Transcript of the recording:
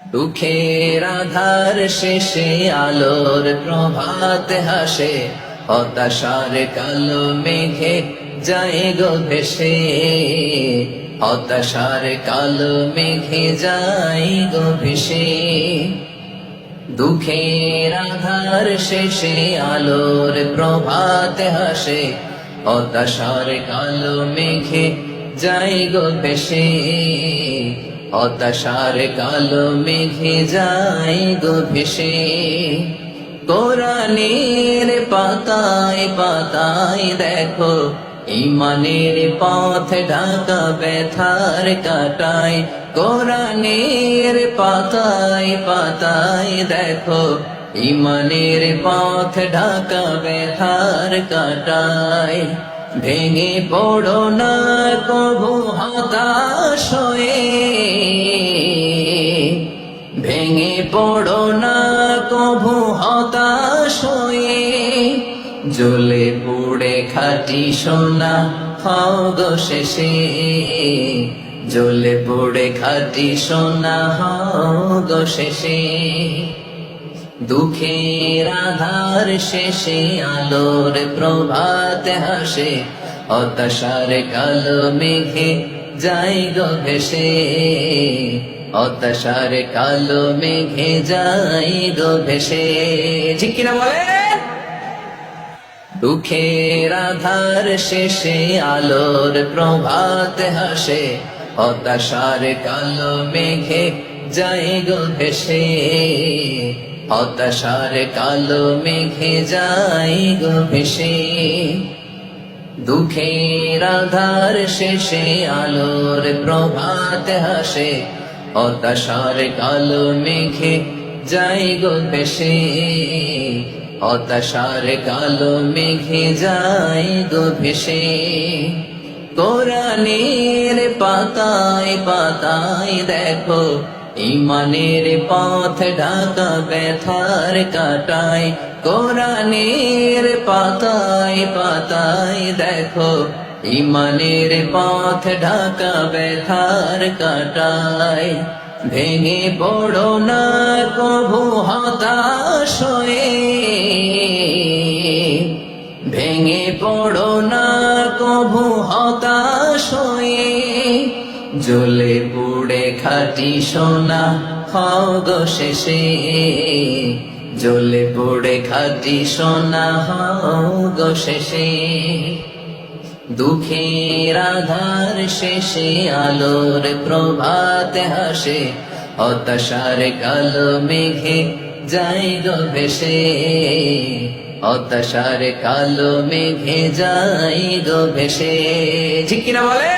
দুঃখের আধার শেষে আলোর প্রভাত হাসে, হতাশার কালো মেঘে যায় গো ভেসে, হতাশার কালো মেঘে যায় গো ভেসে। দুঃখের আধার শেষে আলোর প্রভাত হাসে, হতাশার কালো মেঘে যায় গো ভেসে, হতাশার কালো মেঘে যায় গো ভেসে। কোরআনের পাতায় পাতায় দেখো ঈমানের পথ ঢাকা ব্যথার কাটায়, কোরআনের পাতায় পাতায় দেখো ঈমানের পথ ঢাকা ব্যথার কাটায়। ভেঙে পড়ো না কবু হতাশ হয়ে, ভেঙে পড়ো না কবু হতাশ হয়ে, জ্বলে পুড়ে খাঁটি সোনা হও গো শেষে, জ্বলে পুড়ে খাঁটি সোনা হও গো শেষে। দুঃখের আধার শেষে আলোর প্রভাত হাসে, হতাশার কালো মেঘে যায় গো ভেসে, হতাশার কালো মেঘে যায় গো ভেসে। ঠিক কিনা বলে? দুঃখের আধার শেষে আলোর প্রভাত হাসে, হতাশার কালো মেঘে যায় গো ভেসে, হতাশার কালো মেঘে যায় গো ভেসে। দুঃখের আধার শেষে আলোর প্রভাত হাসে, হতাশার কালো মেঘে যায় গো ভেসে, হতাশার কালো মেঘে যায় গো ভেসে। কোরআনের পাতায় পাতায় দেখো ঈমানের পথ ঢাকা ব্যথার কাটায়, কোরআনের পাতায় পাতায় দেখো ঈমানের পথ ঢাকা ব্যথার কাটায়। ভেঙে পড়ো না কবু হতাশ হয়ে, ভেঙে পড়ো না কবু হতাশ হয়ে, জ্বলে পুড়ে খাঁটি সোনা হও গো শেষে, জ্বলে পুড়ে খাঁটি সোনা হও গো শেষে। দুঃখের আধার শেষে আলোর প্রভাত হাসে, হতাশার কালো মেঘে যায় গো ভেসে, হতাশার কালো মেঘে যায় গো ভেসে। ঠিক কিনা বলে?